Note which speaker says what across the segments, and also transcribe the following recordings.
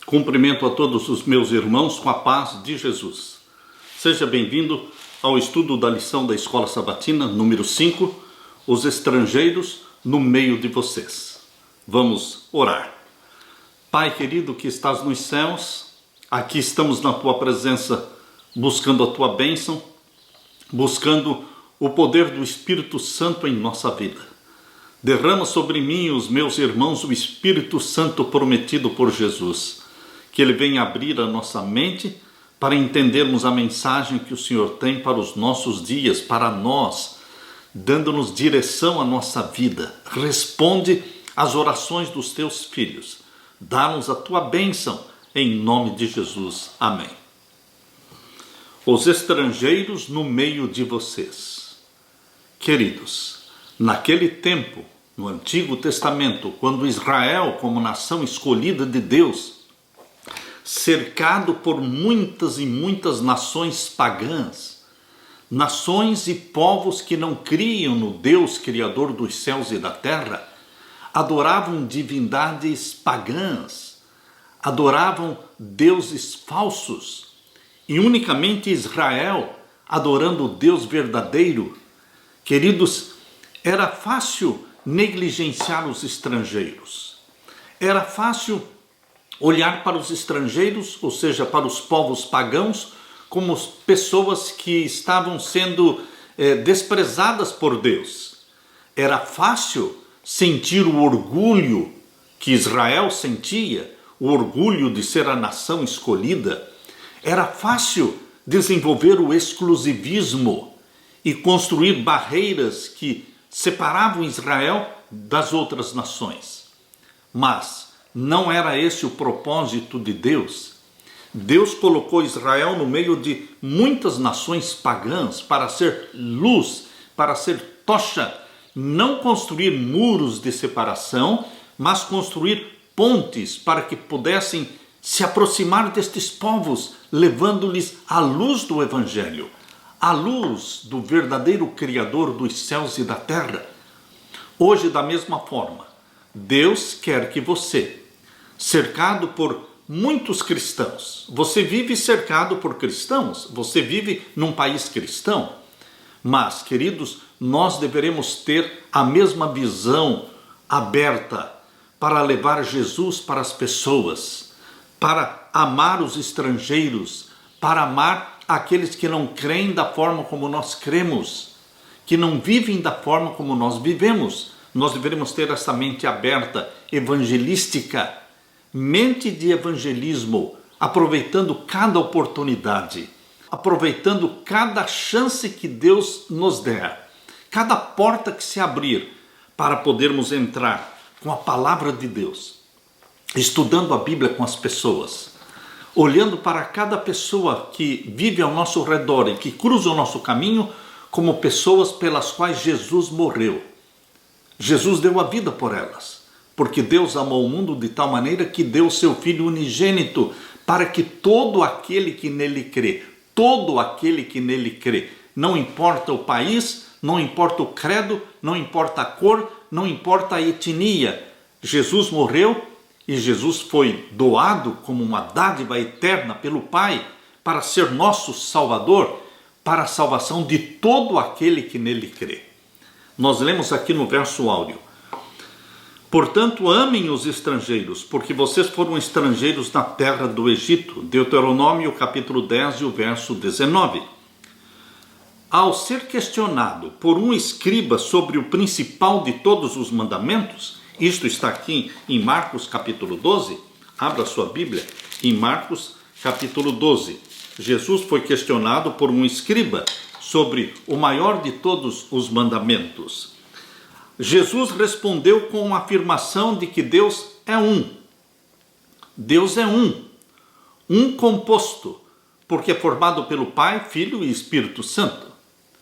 Speaker 1: Cumprimento a todos os meus irmãos com a paz de Jesus. Seja bem-vindo ao estudo da lição da Escola Sabatina, número 5, os estrangeiros no meio de vocês. Vamos orar. Pai querido que estás nos céus, aqui estamos na tua presença, buscando a tua bênção, buscando o poder do Espírito Santo em nossa vida. Derrama sobre mim e os meus irmãos o Espírito Santo prometido por Jesus, que ele venha abrir a nossa mente para entendermos a mensagem que o Senhor tem para os nossos dias, para nós, dando-nos direção à nossa vida. Responde às orações dos teus filhos. Dá-nos a tua bênção, em nome de Jesus. Amém. Os estrangeiros no meio de vocês. Queridos, naquele tempo, no Antigo Testamento, quando Israel, como nação escolhida de Deus, cercado por muitas e muitas nações pagãs, nações e povos que não criam no Deus Criador dos céus e da terra, adoravam divindades pagãs, adoravam deuses falsos, e unicamente Israel adorando o Deus verdadeiro. Queridos, era fácil negligenciar os estrangeiros, era fácil olhar para os estrangeiros, ou seja, para os povos pagãos, como pessoas que estavam sendo desprezadas por Deus. Era fácil sentir o orgulho que Israel sentia, o orgulho de ser a nação escolhida. Era fácil desenvolver o exclusivismo e construir barreiras que separavam Israel das outras nações. Mas não era esse o propósito de Deus. Deus colocou Israel no meio de muitas nações pagãs para ser luz, para ser tocha, não construir muros de separação, mas construir pontes para que pudessem se aproximar destes povos, levando-lhes a luz do Evangelho, a luz do verdadeiro Criador dos céus e da terra. Hoje, da mesma forma, Deus quer que você, cercado por muitos cristãos, você vive cercado por cristãos, você vive num país cristão, mas, queridos, nós deveremos ter a mesma visão aberta para levar Jesus para as pessoas, para amar os estrangeiros, para amar aqueles que não creem da forma como nós cremos, que não vivem da forma como nós vivemos. Nós deveremos ter essa mente aberta, evangelística, mente de evangelismo, aproveitando cada oportunidade, aproveitando cada chance que Deus nos der, cada porta que se abrir para podermos entrar com a palavra de Deus, estudando a Bíblia com as pessoas, olhando para cada pessoa que vive ao nosso redor e que cruza o nosso caminho como pessoas pelas quais Jesus morreu. Jesus deu a vida por elas, porque Deus amou o mundo de tal maneira que deu o seu Filho unigênito, para que todo aquele que nele crê, não importa o país, não importa o credo, não importa a cor, não importa a etnia, Jesus morreu e Jesus foi doado como uma dádiva eterna pelo Pai para ser nosso Salvador, para a salvação de todo aquele que nele crê. Nós lemos aqui no verso áureo: portanto, amem os estrangeiros, porque vocês foram estrangeiros na terra do Egito. Deuteronômio capítulo 10 e o verso 19. Ao ser questionado por um escriba sobre o principal de todos os mandamentos, isto está aqui em Marcos capítulo 12, abra sua Bíblia, em Marcos capítulo 12. Jesus foi questionado por um escriba sobre o maior de todos os mandamentos. Jesus respondeu com uma afirmação de que Deus é um. Deus é um composto, porque é formado pelo Pai, Filho e Espírito Santo.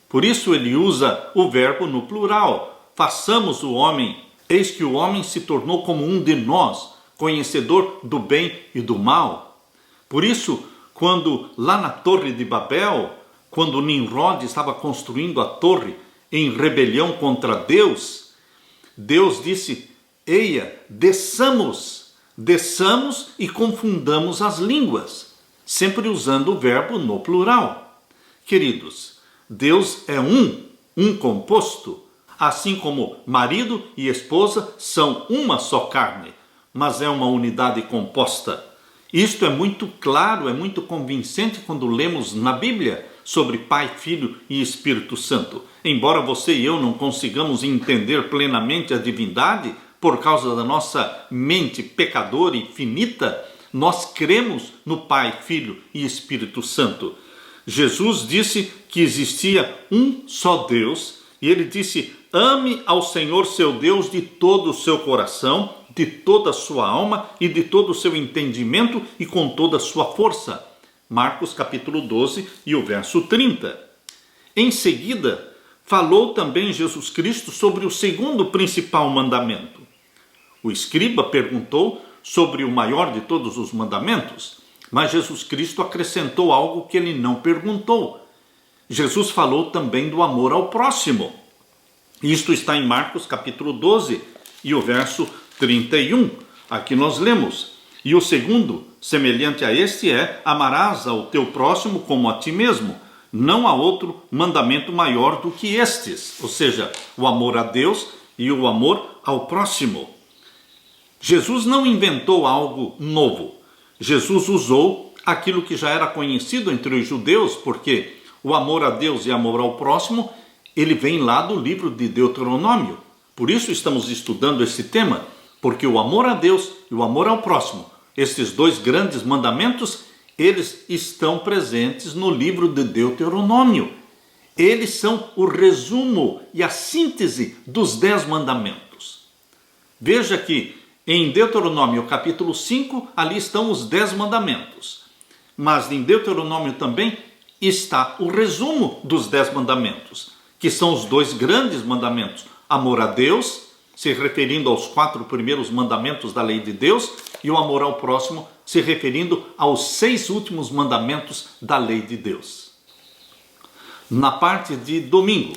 Speaker 1: Por isso ele usa o verbo no plural: façamos o homem, eis que o homem se tornou como um de nós, conhecedor do bem e do mal. Por isso, quando lá na Torre de Babel, quando Nimrod estava construindo a torre em rebelião contra Deus, Deus disse: eia, desçamos desçamos e confundamos as línguas, sempre usando o verbo no plural. Queridos, Deus é um composto, assim como marido e esposa são uma só carne, mas é uma unidade composta. Isto é muito claro, é muito convincente quando lemos na Bíblia sobre Pai, Filho e Espírito Santo. Embora você e eu não consigamos entender plenamente a divindade por causa da nossa mente pecadora e finita, nós cremos no Pai, Filho e Espírito Santo. Jesus disse que existia um só Deus e ele disse: ame ao Senhor seu Deus de todo o seu coração, de toda a sua alma e de todo o seu entendimento e com toda a sua força. Marcos capítulo 12 e o verso 30. Em seguida, falou também Jesus Cristo sobre o segundo principal mandamento. O escriba perguntou sobre o maior de todos os mandamentos, mas Jesus Cristo acrescentou algo que ele não perguntou. Jesus falou também do amor ao próximo. Isto está em Marcos capítulo 12 e o verso 31. Aqui nós lemos: e o segundo, semelhante a este, é: amarás ao teu próximo como a ti mesmo. Não há outro mandamento maior do que estes, ou seja, o amor a Deus e o amor ao próximo. Jesus não inventou algo novo. Jesus usou aquilo que já era conhecido entre os judeus, porque o amor a Deus e amor ao próximo, ele vem lá do livro de Deuteronômio. Por isso estamos estudando esse tema, porque o amor a Deus e o amor ao próximo, esses dois grandes mandamentos, eles estão presentes no livro de Deuteronômio. Eles são o resumo e a síntese dos 10 mandamentos. Veja que em Deuteronômio capítulo 5, ali estão os 10 mandamentos. Mas em Deuteronômio também está o resumo dos 10 mandamentos, que são os dois grandes mandamentos: amor a Deus, se referindo aos 4 primeiros mandamentos da lei de Deus, e o amor ao próximo, se referindo aos 6 últimos mandamentos da lei de Deus. Na parte de domingo,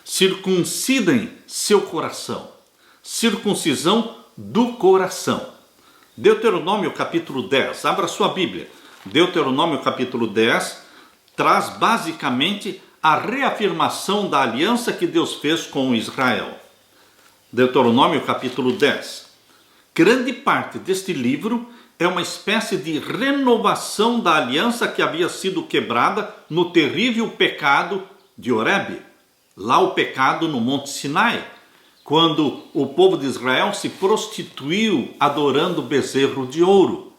Speaker 1: circuncidem seu coração. Circuncisão do coração. Deuteronômio capítulo 10, abra sua Bíblia. Deuteronômio capítulo 10 traz basicamente a reafirmação da aliança que Deus fez com Israel. Deuteronômio capítulo 10. Grande parte deste livro é uma espécie de renovação da aliança que havia sido quebrada no terrível pecado de Horebe. Lá o pecado no Monte Sinai, quando o povo de Israel se prostituiu adorando o bezerro de ouro.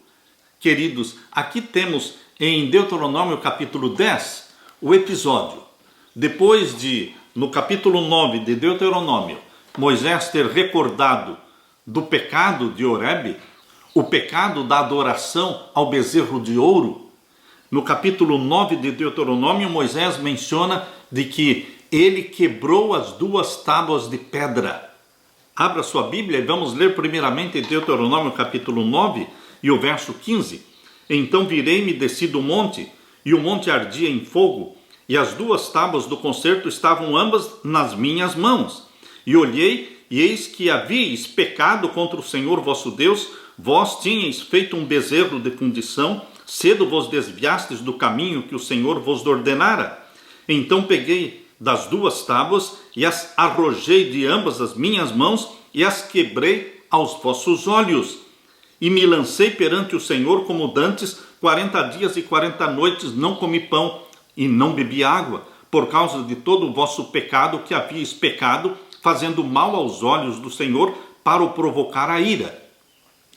Speaker 1: Queridos, aqui temos em Deuteronômio capítulo 10 o episódio. Depois de, no capítulo 9 de Deuteronômio, Moisés ter recordado do pecado de Horebe, o pecado da adoração ao bezerro de ouro, no capítulo 9 de Deuteronômio, Moisés menciona de que ele quebrou as 2 tábuas de pedra. Abra sua Bíblia e vamos ler primeiramente Deuteronômio capítulo 9 e o verso 15. Então virei-me e desci do monte, e o monte ardia em fogo, e as 2 tábuas do concerto estavam ambas nas minhas mãos. E olhei, e eis que havíeis pecado contra o Senhor vosso Deus, vós tinhais feito um bezerro de fundição, cedo vos desviastes do caminho que o Senhor vos ordenara. Então peguei das 2 tábuas e as arrojei de ambas as minhas mãos e as quebrei aos vossos olhos. E me lancei perante o Senhor como dantes, 40 dias e 40 noites não comi pão e não bebi água, por causa de todo o vosso pecado que havíeis pecado, fazendo mal aos olhos do Senhor para o provocar a ira.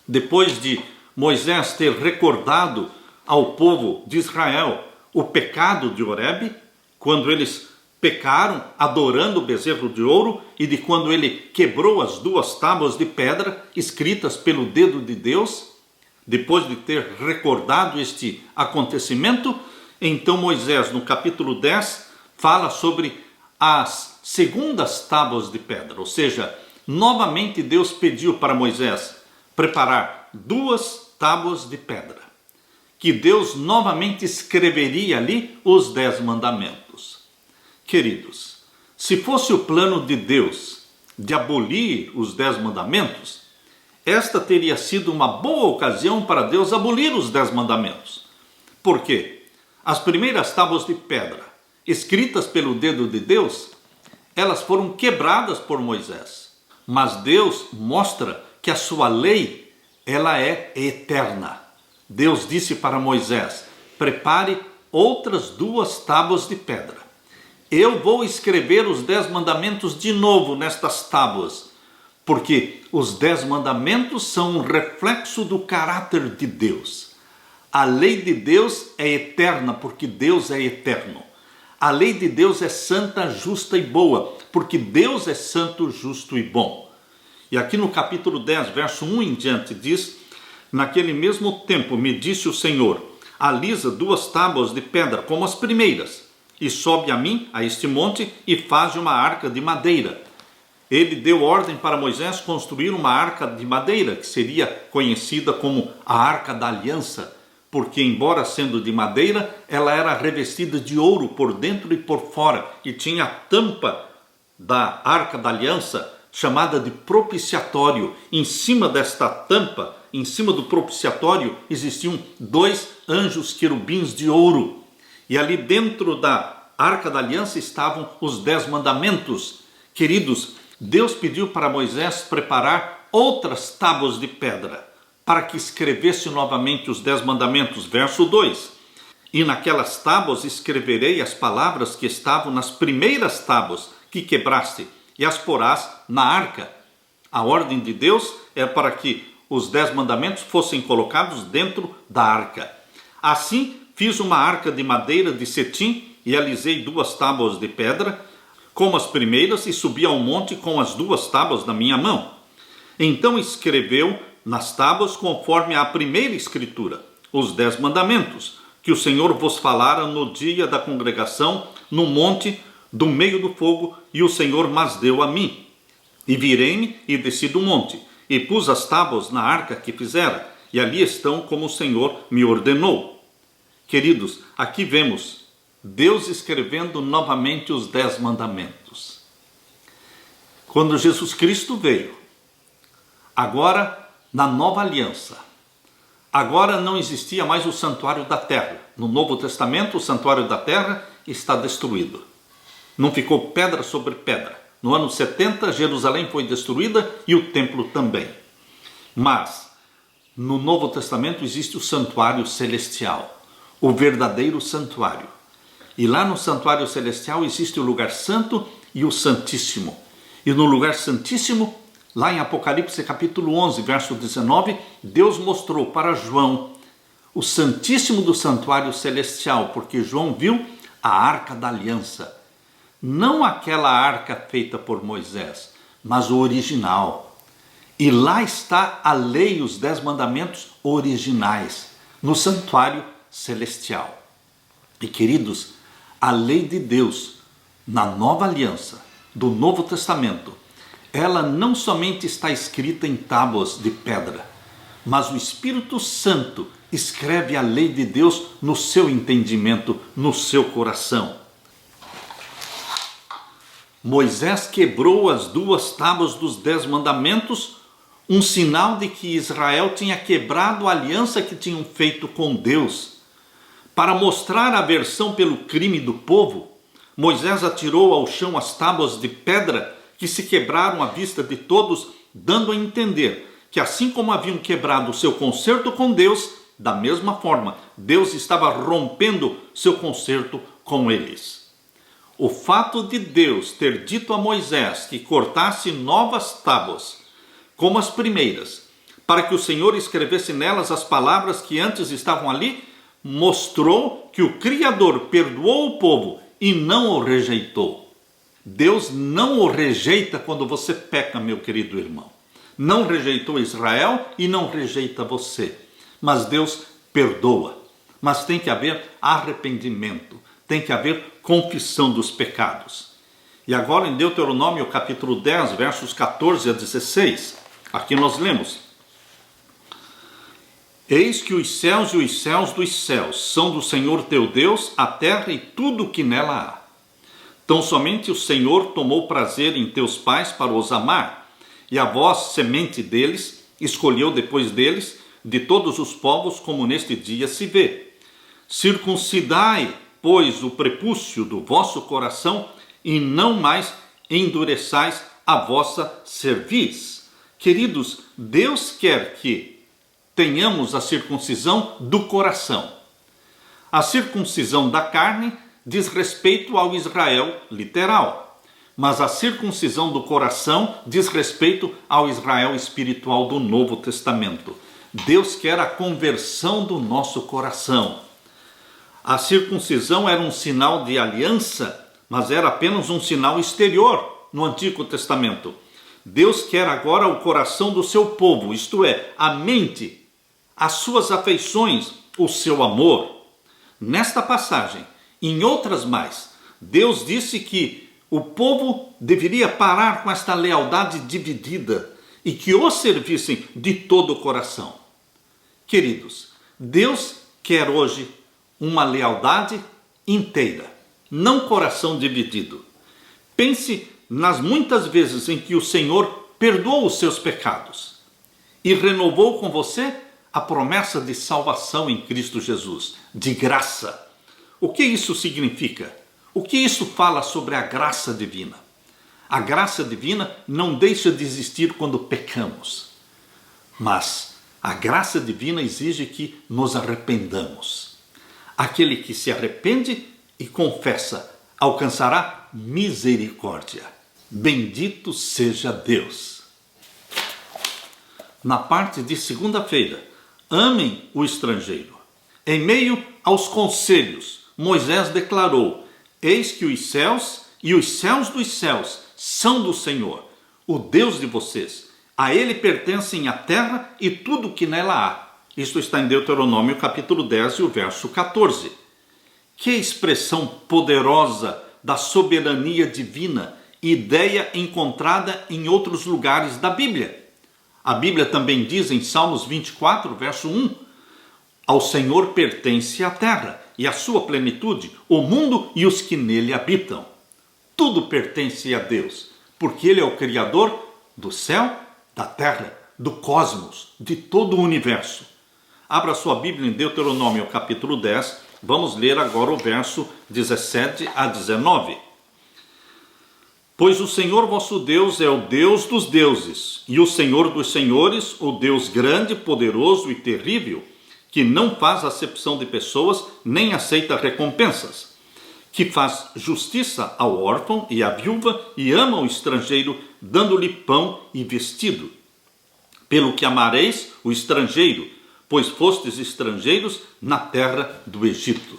Speaker 1: Depois de Moisés ter recordado ao povo de Israel o pecado de Horebe, quando eles pecaram adorando o bezerro de ouro, e de quando ele quebrou as 2 tábuas de pedra escritas pelo dedo de Deus, depois de ter recordado este acontecimento, então Moisés, no capítulo 10, fala sobre as segundas tábuas de pedra, ou seja, novamente Deus pediu para Moisés preparar 2 tábuas de pedra, que Deus novamente escreveria ali os 10 mandamentos. Queridos, se fosse o plano de Deus de abolir os 10 mandamentos, esta teria sido uma boa ocasião para Deus abolir os 10 mandamentos. Por quê? As primeiras tábuas de pedra, escritas pelo dedo de Deus, elas foram quebradas por Moisés. Mas Deus mostra que a sua lei, ela é eterna. Deus disse para Moisés: prepare outras 2 tábuas de pedra. Eu vou escrever os 10 mandamentos de novo nestas tábuas, porque os 10 mandamentos são um reflexo do caráter de Deus. A lei de Deus é eterna, porque Deus é eterno. A lei de Deus é santa, justa e boa, porque Deus é santo, justo e bom. E aqui no capítulo 10, verso 1 em diante, diz: naquele mesmo tempo me disse o Senhor: alisa 2 tábuas de pedra como as primeiras, e sobe a mim, a este monte, e faz uma arca de madeira. Ele deu ordem para Moisés construir uma arca de madeira, que seria conhecida como a Arca da Aliança, porque, embora sendo de madeira, ela era revestida de ouro por dentro e por fora, e tinha a tampa da Arca da Aliança, chamada de propiciatório. Em cima desta tampa, em cima do propiciatório, existiam 2 anjos querubins de ouro. E ali dentro da Arca da Aliança estavam os 10 mandamentos. Queridos, Deus pediu para Moisés preparar outras tábuas de pedra, para que escrevesse novamente os 10 mandamentos. Verso 2: e naquelas tábuas escreverei as palavras que estavam nas primeiras tábuas que quebraste, e as porás na arca. A ordem de Deus é para que os 10 mandamentos fossem colocados dentro da arca. Assim, fiz uma arca de madeira de cetim, e alisei 2 tábuas de pedra, como as primeiras, e subi ao monte com as 2 tábuas na minha mão. Então escreveu nas tábuas, conforme a primeira escritura, os 10 mandamentos, que o Senhor vos falara no dia da congregação, no monte do meio do fogo, e o Senhor mas deu a mim. E virei-me e desci do monte, e pus as tábuas na arca que fizera, e ali estão como o Senhor me ordenou. Queridos, aqui vemos Deus escrevendo novamente os 10 mandamentos. Quando Jesus Cristo veio, agora na nova aliança, agora não existia mais o santuário da terra. No Novo Testamento, o santuário da terra está destruído. Não ficou pedra sobre pedra. No ano 70, Jerusalém foi destruída e o templo também. Mas no Novo Testamento existe o santuário celestial, o verdadeiro santuário. E lá no santuário celestial existe o lugar santo e o santíssimo. E no lugar santíssimo, lá em Apocalipse capítulo 11, verso 19, Deus mostrou para João o santíssimo do santuário celestial, porque João viu a arca da aliança. Não aquela arca feita por Moisés, mas o original. E lá está a lei, os 10 mandamentos originais, no santuário celestial. E queridos, a lei de Deus, na nova aliança, do Novo Testamento, ela não somente está escrita em tábuas de pedra, mas o Espírito Santo escreve a lei de Deus no seu entendimento, no seu coração. Moisés quebrou as 2 tábuas dos 10 mandamentos, um sinal de que Israel tinha quebrado a aliança que tinham feito com Deus. Para mostrar a aversão pelo crime do povo, Moisés atirou ao chão as tábuas de pedra que se quebraram à vista de todos, dando a entender que assim como haviam quebrado o seu concerto com Deus, da mesma forma, Deus estava rompendo seu concerto com eles. O fato de Deus ter dito a Moisés que cortasse novas tábuas, como as primeiras, para que o Senhor escrevesse nelas as palavras que antes estavam ali, mostrou que o Criador perdoou o povo e não o rejeitou. Deus não o rejeita quando você peca, meu querido irmão. Não rejeitou Israel e não rejeita você. Mas Deus perdoa. Mas tem que haver arrependimento. Tem que haver confissão dos pecados. E agora em Deuteronômio capítulo 10, versos 14 a 16, aqui nós lemos: eis que os céus e os céus dos céus são do Senhor teu Deus, a terra e tudo o que nela há. Tão somente o Senhor tomou prazer em teus pais para os amar, e a vós, semente deles, escolheu depois deles, de todos os povos, como neste dia se vê. Circuncidai, pois, o prepúcio do vosso coração, e não mais endureçais a vossa cerviz. Queridos, Deus quer que tenhamos a circuncisão do coração. A circuncisão da carne diz respeito ao Israel literal, mas a circuncisão do coração diz respeito ao Israel espiritual do Novo Testamento. Deus quer a conversão do nosso coração. A circuncisão era um sinal de aliança, mas era apenas um sinal exterior no Antigo Testamento. Deus quer agora o coração do seu povo, isto é, a mente, as suas afeições, o seu amor. Nesta passagem, em outras mais, Deus disse que o povo deveria parar com esta lealdade dividida e que o servissem de todo o coração. Queridos, Deus quer hoje uma lealdade inteira, não coração dividido. Pense nas muitas vezes em que o Senhor perdoou os seus pecados e renovou com você a promessa de salvação em Cristo Jesus, de graça. O que isso significa? O que isso fala sobre a graça divina? A graça divina não deixa de existir quando pecamos, mas a graça divina exige que nos arrependamos. Aquele que se arrepende e confessa alcançará misericórdia. Bendito seja Deus. Na parte de segunda-feira, amem o estrangeiro. Em meio aos conselhos, Moisés declarou: eis que os céus e os céus dos céus são do Senhor, o Deus de vocês. A ele pertencem a terra e tudo que nela há. Isto está em Deuteronômio capítulo 10 e o verso 14. Que expressão poderosa da soberania divina, ideia encontrada em outros lugares da Bíblia. A Bíblia também diz em Salmos 24, verso 1, ao Senhor pertence a terra e a sua plenitude, o mundo e os que nele habitam. Tudo pertence a Deus, porque Ele é o Criador do céu, da terra, do cosmos, de todo o universo. Abra sua Bíblia em Deuteronômio capítulo 10, vamos ler agora o verso 17 a 19. Pois o Senhor vosso Deus é o Deus dos deuses, e o Senhor dos senhores, o Deus grande, poderoso e terrível, que não faz acepção de pessoas, nem aceita recompensas, que faz justiça ao órfão e à viúva, e ama o estrangeiro, dando-lhe pão e vestido. Pelo que amareis o estrangeiro, pois fostes estrangeiros na terra do Egito.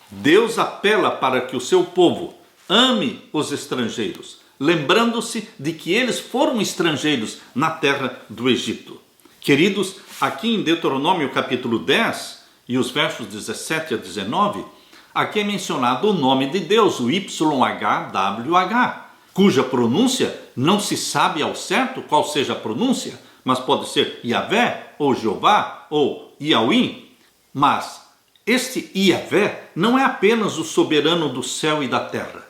Speaker 1: Deus apela para que o seu povo ame os estrangeiros, lembrando-se de que eles foram estrangeiros na terra do Egito. Queridos, aqui em Deuteronômio capítulo 10 e os versos 17 a 19, aqui é mencionado o nome de Deus, o YHWH, cuja pronúncia não se sabe ao certo qual seja a pronúncia, mas pode ser Yahvé, ou Jeová, ou Yahweh. Mas este Yahvé não é apenas o soberano do céu e da terra.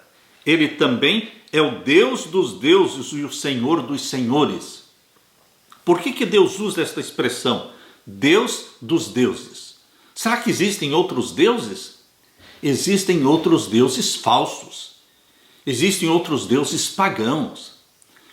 Speaker 1: Ele também é o Deus dos deuses e o Senhor dos senhores. Por que Deus usa esta expressão? Deus dos deuses. Será que existem outros deuses? Existem outros deuses falsos. Existem outros deuses pagãos.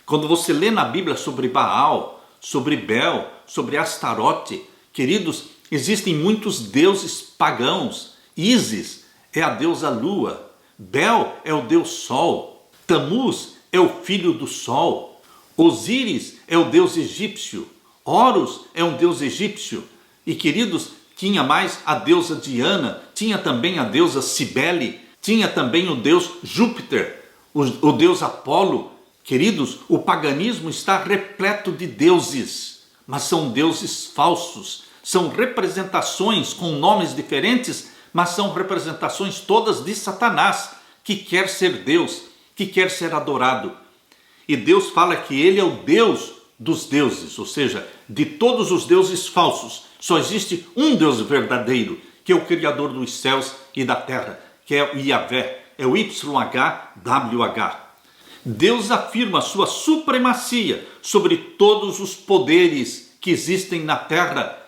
Speaker 1: Quando você lê na Bíblia sobre Baal, sobre Bel, sobre Astarote, queridos, existem muitos deuses pagãos. Ísis é a deusa lua. Bel é o deus sol. Tamuz é o filho do sol. Osíris é o deus egípcio. Horus é um deus egípcio. E, queridos, tinha mais a deusa Diana, tinha também a deusa Cibele, tinha também o deus Júpiter, o deus Apolo. Queridos, o paganismo está repleto de deuses, mas são deuses falsos. São representações com nomes diferentes, mas são representações todas de Satanás, que quer ser Deus, que quer ser adorado. E Deus fala que Ele é o Deus dos deuses, ou seja, de todos os deuses falsos, só existe um Deus verdadeiro, que é o Criador dos céus e da terra, que é o Yahvé, é o YHWH. Deus afirma a sua supremacia sobre todos os poderes que existem na terra,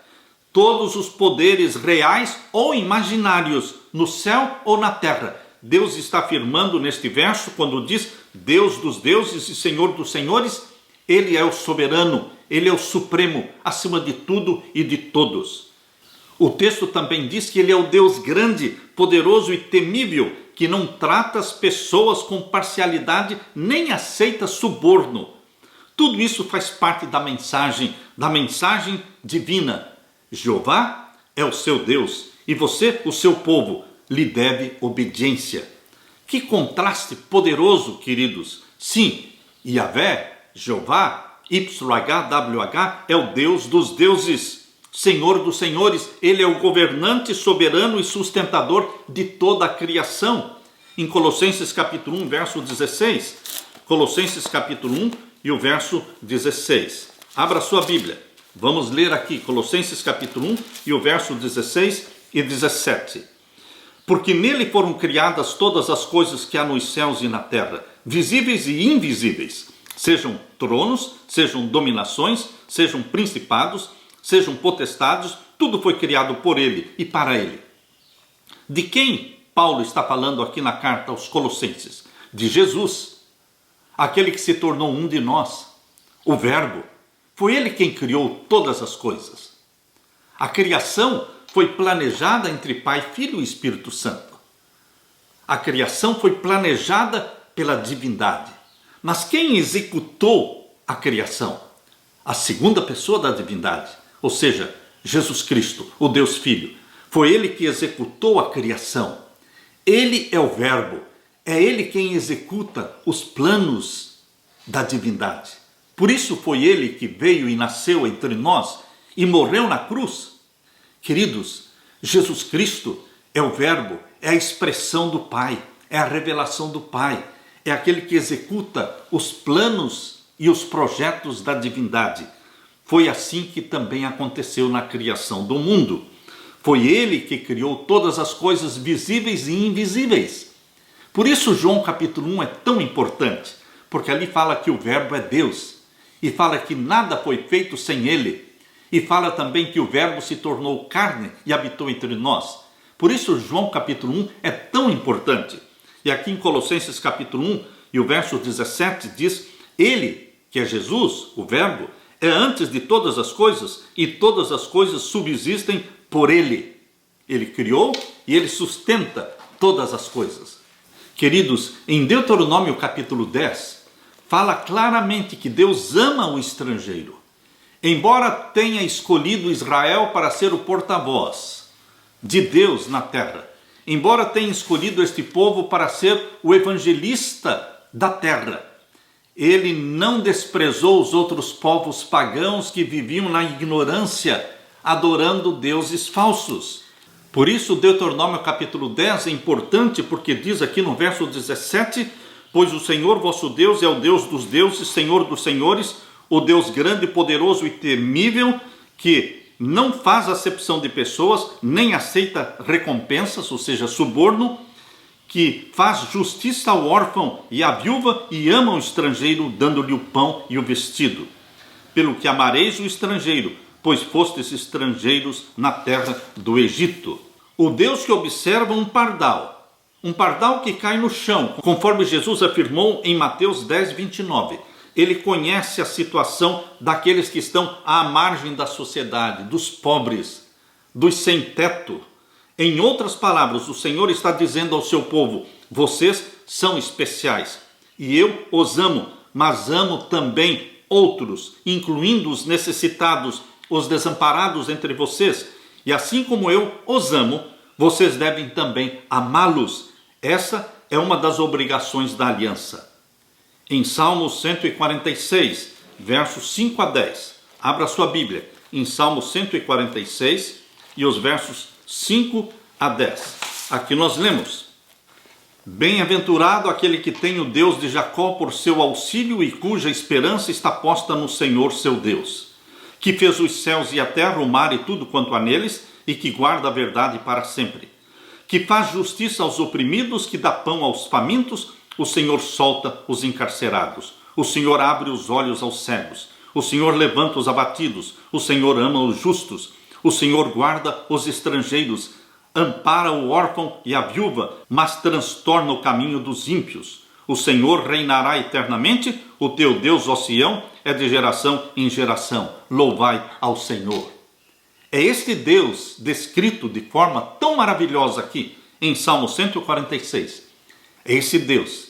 Speaker 1: todos os poderes reais ou imaginários, no céu ou na terra. Deus está afirmando neste verso, quando diz Deus dos deuses e Senhor dos senhores, Ele é o soberano, Ele é o supremo, acima de tudo e de todos. O texto também diz que Ele é o Deus grande, poderoso e temível, que não trata as pessoas com parcialidade, nem aceita suborno. Tudo isso faz parte da mensagem divina. Jeová é o seu Deus e você, o seu povo, lhe deve obediência. Que contraste poderoso, queridos! Sim, Yahvé, Jeová, YHWH, é o Deus dos deuses, Senhor dos senhores. Ele é o governante soberano e sustentador de toda a criação. Em Colossenses capítulo 1, verso 16. Colossenses capítulo 1 e o verso 16. Abra sua Bíblia. Vamos ler aqui Colossenses capítulo 1 e o verso 16 e 17. Porque nele foram criadas todas as coisas que há nos céus e na terra, visíveis e invisíveis, sejam tronos, sejam dominações, sejam principados, sejam potestades, tudo foi criado por ele e para ele. De quem Paulo está falando aqui na carta aos Colossenses? De Jesus, aquele que se tornou um de nós, o Verbo. Foi ele quem criou todas as coisas. A criação foi planejada entre Pai, Filho e Espírito Santo. A criação foi planejada pela divindade. Mas quem executou a criação? A segunda pessoa da divindade, ou seja, Jesus Cristo, o Deus Filho. Foi ele que executou a criação. Ele é o Verbo. É ele quem executa os planos da divindade. Por isso foi ele que veio e nasceu entre nós e morreu na cruz. Queridos, Jesus Cristo é o Verbo, é a expressão do Pai, é a revelação do Pai, é aquele que executa os planos e os projetos da divindade. Foi assim que também aconteceu na criação do mundo. Foi ele que criou todas as coisas visíveis e invisíveis. Por isso João capítulo 1 é tão importante, porque ali fala que o Verbo é Deus, e fala que nada foi feito sem ele, e fala também que o Verbo se tornou carne e habitou entre nós. Por isso João capítulo 1 é tão importante. E aqui em Colossenses capítulo 1 e o verso 17 diz, ele, que é Jesus, o Verbo, é antes de todas as coisas, e todas as coisas subsistem por ele. Ele criou e ele sustenta todas as coisas. Queridos, em Deuteronômio capítulo 10, fala claramente que Deus ama o estrangeiro. Embora tenha escolhido Israel para ser o porta-voz de Deus na terra, embora tenha escolhido este povo para ser o evangelista da terra, ele não desprezou os outros povos pagãos que viviam na ignorância, adorando deuses falsos. Por isso, Deuteronômio capítulo 10 é importante, porque diz aqui no verso 17, pois o Senhor vosso Deus é o Deus dos deuses, Senhor dos senhores, o Deus grande, poderoso e temível, que não faz acepção de pessoas, nem aceita recompensas, ou seja, suborno, que faz justiça ao órfão e à viúva e ama o estrangeiro, dando-lhe o pão e o vestido. Pelo que amareis o estrangeiro, pois fostes estrangeiros na terra do Egito. O Deus que observa um pardal que cai no chão, conforme Jesus afirmou em Mateus 10, 29. Ele conhece a situação daqueles que estão à margem da sociedade, dos pobres, dos sem teto. Em outras palavras, o Senhor está dizendo ao seu povo, vocês são especiais e eu os amo, mas amo também outros, incluindo os necessitados, os desamparados entre vocês. E assim como eu os amo, vocês devem também amá-los. Essa é uma das obrigações da aliança. Em Salmo 146, versos 5 a 10. Abra sua Bíblia em Salmo 146 e os versos 5 a 10. Aqui nós lemos: bem-aventurado aquele que tem o Deus de Jacó por seu auxílio e cuja esperança está posta no Senhor seu Deus, que fez os céus e a terra, o mar e tudo quanto há neles, e que guarda a verdade para sempre, que faz justiça aos oprimidos, que dá pão aos famintos, O Senhor solta os encarcerados. O Senhor abre os olhos aos cegos. O Senhor levanta os abatidos. O Senhor ama os justos. O Senhor guarda os estrangeiros. Ampara o órfão e a viúva, mas transtorna o caminho dos ímpios. O Senhor reinará eternamente. O teu Deus, ó Sião, é de geração em geração. Louvai ao Senhor. É este Deus descrito de forma tão maravilhosa aqui em Salmo 146. É esse Deus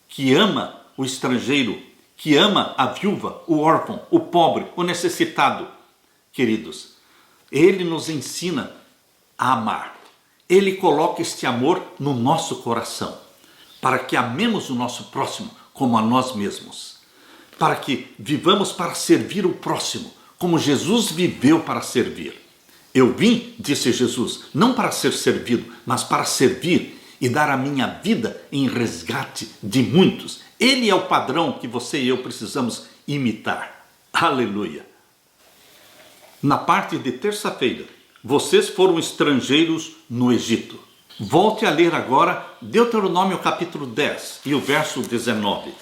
Speaker 1: que ama o estrangeiro, que ama a viúva, o órfão, o pobre, o necessitado. Queridos, Ele nos ensina a amar. Ele coloca este amor no nosso coração, para que amemos o nosso próximo como a nós mesmos, para que vivamos para servir o próximo, como Jesus viveu para servir. Eu vim, disse Jesus, não para ser servido, mas para servir e dar a minha vida em resgate de muitos. Ele é o padrão que você e eu precisamos imitar. Aleluia! Na parte de terça-feira, vocês foram estrangeiros no Egito. Volte a ler agora Deuteronômio capítulo 10 e o verso 19.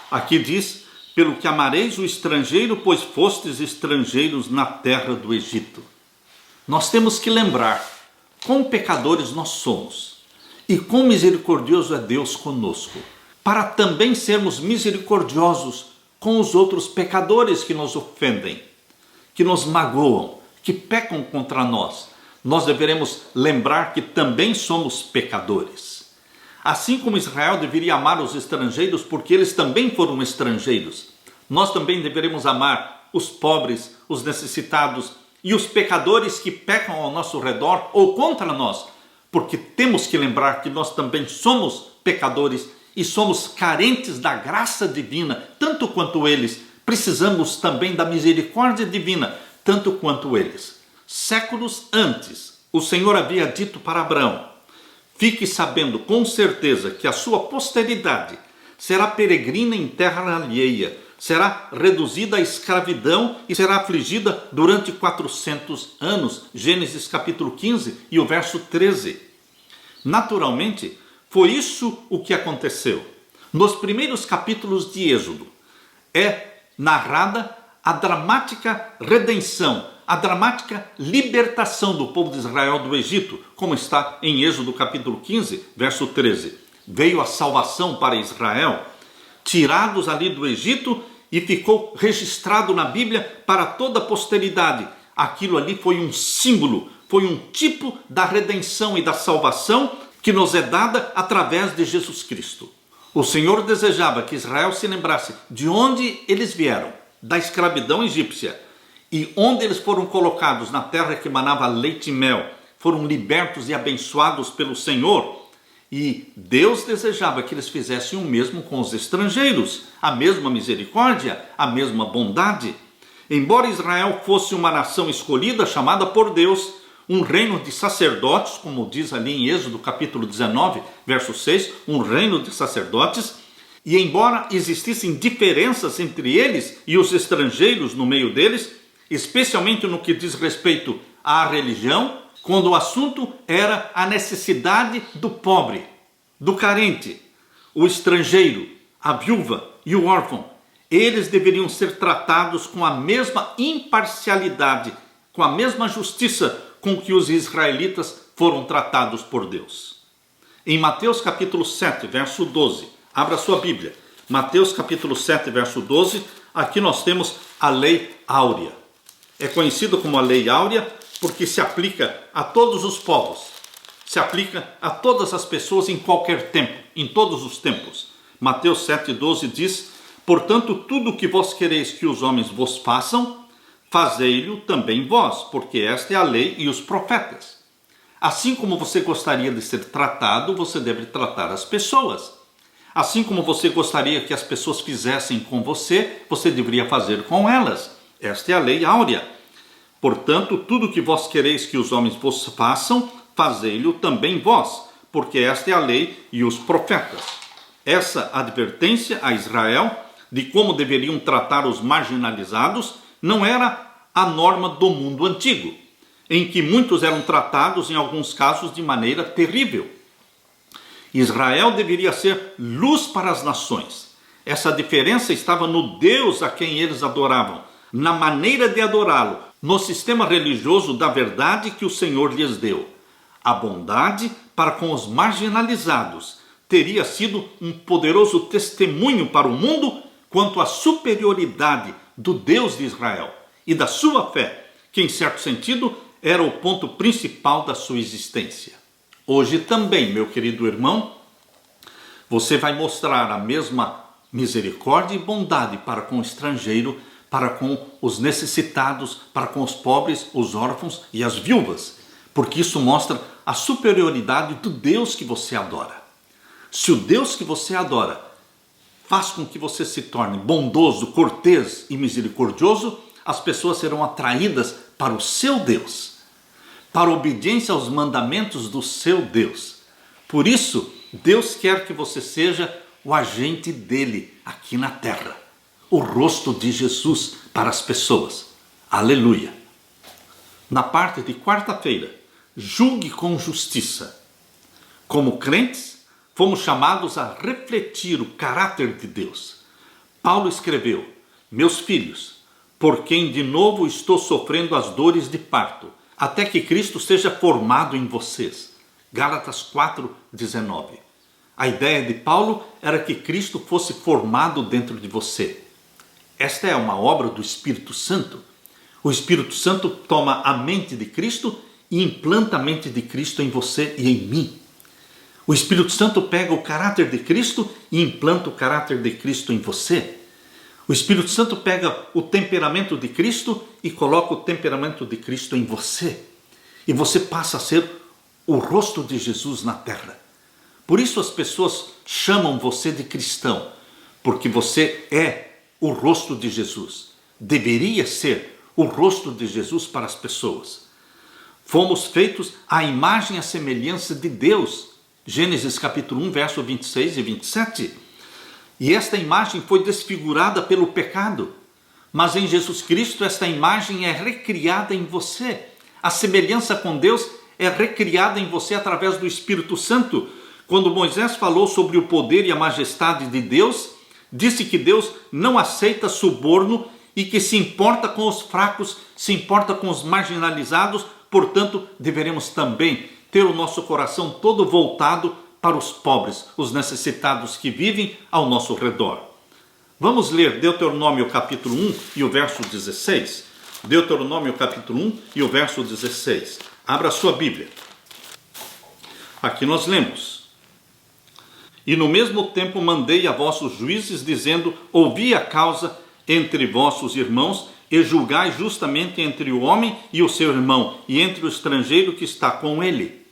Speaker 1: Aqui diz: pelo que amareis o estrangeiro, pois fostes estrangeiros na terra do Egito. Nós temos que lembrar quão pecadores nós somos e quão misericordioso é Deus conosco, para também sermos misericordiosos com os outros pecadores que nos ofendem, que nos magoam, que pecam contra nós. Nós deveremos lembrar que também somos pecadores. Assim como Israel deveria amar os estrangeiros, porque eles também foram estrangeiros, nós também deveremos amar os pobres, os necessitados e os pecadores que pecam ao nosso redor ou contra nós, porque temos que lembrar que nós também somos pecadores e somos carentes da graça divina, tanto quanto eles. Precisamos também da misericórdia divina, tanto quanto eles. Séculos antes, o Senhor havia dito para Abraão: fique sabendo com certeza que a sua posteridade será peregrina em terra alheia, será reduzida à escravidão e será afligida durante 400 anos. Gênesis capítulo 15 e o verso 13. Naturalmente, foi isso o que aconteceu. Nos primeiros capítulos de Êxodo é narrada a dramática redenção, a dramática libertação do povo de Israel do Egito, como está em Êxodo capítulo 15, verso 13. Veio a salvação para Israel, tirados ali do Egito, e ficou registrado na Bíblia para toda a posteridade. Aquilo ali foi um símbolo, foi um tipo da redenção e da salvação que nos é dada através de Jesus Cristo. O Senhor desejava que Israel se lembrasse de onde eles vieram, da escravidão egípcia, e onde eles foram colocados na terra que manava leite e mel, foram libertos e abençoados pelo Senhor. E Deus desejava que eles fizessem o mesmo com os estrangeiros, a mesma misericórdia, a mesma bondade. Embora Israel fosse uma nação escolhida, chamada por Deus, um reino de sacerdotes, como diz ali em Êxodo capítulo 19, verso 6, um reino de sacerdotes, e embora existissem diferenças entre eles e os estrangeiros no meio deles, especialmente no que diz respeito à religião, quando o assunto era a necessidade do pobre, do carente, o estrangeiro, a viúva e o órfão, eles deveriam ser tratados com a mesma imparcialidade, com a mesma justiça com que os israelitas foram tratados por Deus. Em Mateus capítulo 7, verso 12, abra sua Bíblia, Mateus capítulo 7, verso 12, aqui nós temos a lei áurea. É conhecido como a lei áurea porque se aplica a todos os povos, se aplica a todas as pessoas em qualquer tempo, em todos os tempos. Mateus 7,12 diz: portanto, tudo o que vós quereis que os homens vos façam, fazei-lo também vós, porque esta é a lei e os profetas. Assim como você gostaria de ser tratado, você deve tratar as pessoas. Assim como você gostaria que as pessoas fizessem com você, você deveria fazer com elas. Esta é a lei áurea. Portanto, tudo que vós quereis que os homens vos façam, fazei-lo também vós, porque esta é a lei e os profetas. Essa advertência a Israel de como deveriam tratar os marginalizados não era a norma do mundo antigo, em que muitos eram tratados, em alguns casos, de maneira terrível. Israel deveria ser luz para as nações. Essa diferença estava no Deus a quem eles adoravam, na maneira de adorá-lo, no sistema religioso da verdade que o Senhor lhes deu. A bondade para com os marginalizados teria sido um poderoso testemunho para o mundo quanto à superioridade do Deus de Israel e da sua fé, que em certo sentido era o ponto principal da sua existência. Hoje também, meu querido irmão, você vai mostrar a mesma misericórdia e bondade para com o estrangeiro, para com os necessitados, para com os pobres, os órfãos e as viúvas, porque isso mostra a superioridade do Deus que você adora. Se o Deus que você adora faz com que você se torne bondoso, cortês e misericordioso, as pessoas serão atraídas para o seu Deus, para a obediência aos mandamentos do seu Deus. Por isso, Deus quer que você seja o agente dele aqui na terra, o rosto de Jesus para as pessoas. Aleluia! Na parte de quarta-feira, julgue com justiça. Como crentes, fomos chamados a refletir o caráter de Deus. Paulo escreveu: meus filhos, por quem de novo estou sofrendo as dores de parto, até que Cristo seja formado em vocês. Gálatas 4:19. A ideia de Paulo era que Cristo fosse formado dentro de você. Esta é uma obra do Espírito Santo. O Espírito Santo toma a mente de Cristo e implanta a mente de Cristo em você e em mim. O Espírito Santo pega o caráter de Cristo e implanta o caráter de Cristo em você. O Espírito Santo pega o temperamento de Cristo e coloca o temperamento de Cristo em você. E você passa a ser o rosto de Jesus na terra. Por isso as pessoas chamam você de cristão, porque você é o rosto de Jesus. Deveria ser o rosto de Jesus para as pessoas. Fomos feitos à imagem e à semelhança de Deus. Gênesis capítulo 1, verso 26 e 27. E esta imagem foi desfigurada pelo pecado. Mas em Jesus Cristo esta imagem é recriada em você. A semelhança com Deus é recriada em você através do Espírito Santo. Quando Moisés falou sobre o poder e a majestade de Deus, disse que Deus não aceita suborno e que se importa com os fracos, se importa com os marginalizados. Portanto, deveremos também ter o nosso coração todo voltado para os pobres, os necessitados que vivem ao nosso redor. Vamos ler Deuteronômio capítulo 1 e o verso 16. Deuteronômio capítulo 1 e o verso 16. Abra a sua Bíblia. Aqui nós lemos: e no mesmo tempo mandei a vossos juízes, dizendo: ouvi a causa entre vossos irmãos, e julgai justamente entre o homem e o seu irmão, e entre o estrangeiro que está com ele.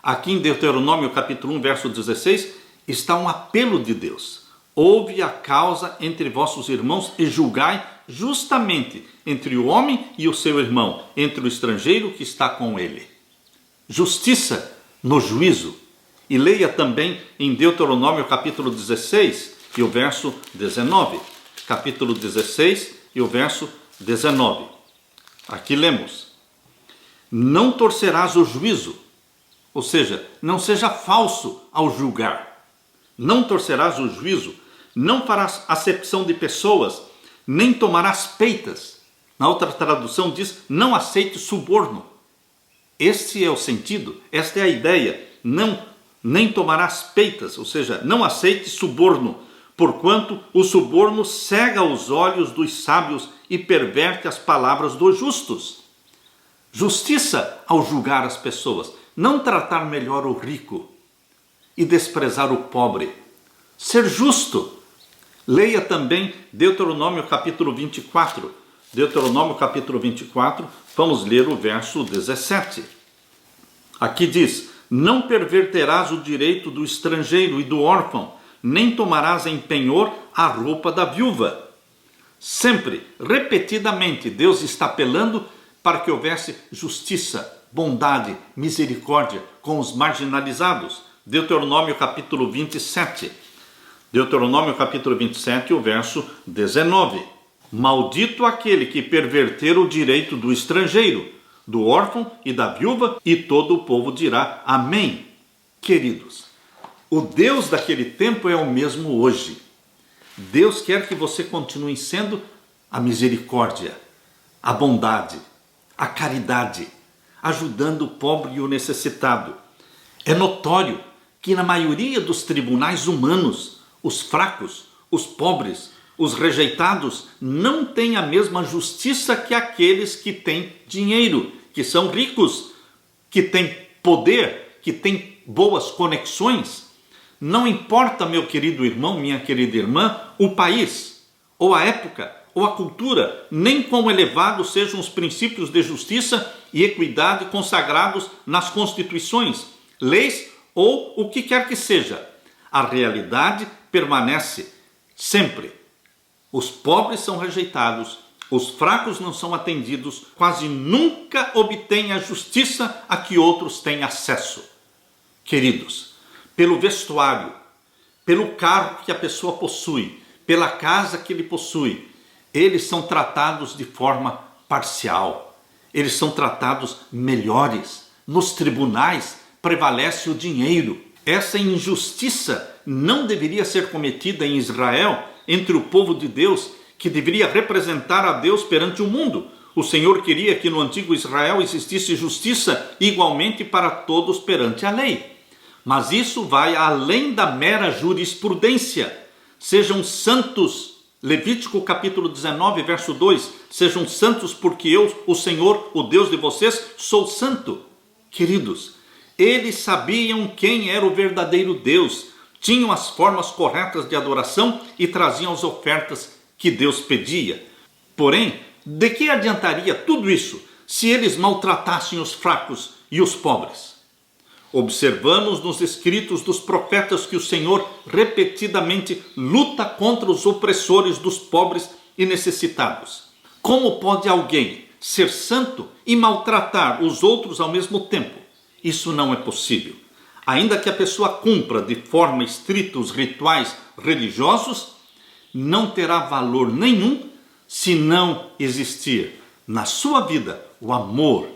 Speaker 1: Aqui em Deuteronômio capítulo 1, verso 16, está um apelo de Deus. Ouve a causa entre vossos irmãos e julgai justamente entre o homem e o seu irmão, entre o estrangeiro que está com ele. Justiça no juízo. E leia também em Deuteronômio capítulo 16 e o verso 19. Capítulo 16 e o verso 19. Aqui lemos: não torcerás o juízo, ou seja, não seja falso ao julgar. Não torcerás o juízo, não farás acepção de pessoas, nem tomarás peitas. Na outra tradução diz: não aceite suborno. Este é o sentido, esta é a ideia. Nem tomarás peitas, ou seja, não aceite suborno, porquanto o suborno cega os olhos dos sábios e perverte as palavras dos justos. Justiça ao julgar as pessoas, não tratar melhor o rico e desprezar o pobre. Ser justo. Leia também Deuteronômio capítulo 24. Deuteronômio capítulo 24, vamos ler o verso 17. Aqui diz: não perverterás o direito do estrangeiro e do órfão, nem tomarás em penhor a roupa da viúva. Sempre, repetidamente, Deus está apelando para que houvesse justiça, bondade, misericórdia com os marginalizados. Deuteronômio capítulo 27. Deuteronômio capítulo 27, o verso 19. Maldito aquele que perverter o direito do estrangeiro, do órfão e da viúva, e todo o povo dirá amém. Queridos, O Deus daquele tempo é o mesmo hoje. Deus quer que você continue sendo a misericórdia, a bondade, a caridade, ajudando o pobre e o necessitado. É notório que na maioria dos tribunais humanos, os fracos, os pobres, os rejeitados não têm a mesma justiça que aqueles que têm dinheiro, que são ricos, que têm poder, que têm boas conexões. Não importa, meu querido irmão, minha querida irmã, o país, ou a época, ou a cultura, nem quão elevados sejam os princípios de justiça e equidade consagrados nas constituições, leis ou o que quer que seja. A realidade permanece sempre. Os pobres são rejeitados, os fracos não são atendidos, quase nunca obtêm a justiça a que outros têm acesso. Queridos, pelo vestuário, pelo carro que a pessoa possui, pela casa que ele possui, eles são tratados de forma parcial, eles são tratados melhores. Nos tribunais prevalece o dinheiro. Essa injustiça não deveria ser cometida em Israel, entre o povo de Deus, que deveria representar a Deus perante o mundo. O Senhor queria que no antigo Israel existisse justiça igualmente para todos perante a lei. Mas isso vai além da mera jurisprudência. Sejam santos, Levítico capítulo 19, verso 2, sejam santos porque eu, o Senhor, o Deus de vocês, sou santo. Queridos, eles sabiam quem era o verdadeiro Deus, tinham as formas corretas de adoração e traziam as ofertas que Deus pedia. Porém, de que adiantaria tudo isso se eles maltratassem os fracos e os pobres? Observamos nos escritos dos profetas que o Senhor repetidamente luta contra os opressores dos pobres e necessitados. Como pode alguém ser santo e maltratar os outros ao mesmo tempo? Isso não é possível. Ainda que a pessoa cumpra de forma estrita os rituais religiosos, não terá valor nenhum se não existir na sua vida o amor,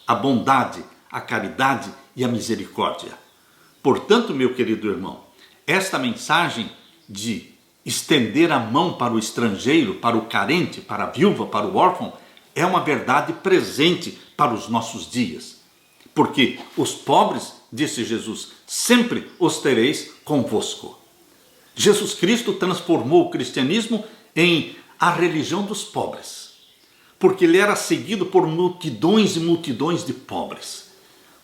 Speaker 1: a bondade, a caridade e a misericórdia. Portanto, meu querido irmão, esta mensagem de estender a mão para o estrangeiro, para o carente, para a viúva, para o órfão, é uma verdade presente para os nossos dias. Porque os pobres, disse Jesus, sempre os tereis convosco. Jesus Cristo transformou o cristianismo em a religião dos pobres, porque ele era seguido por multidões e multidões de pobres.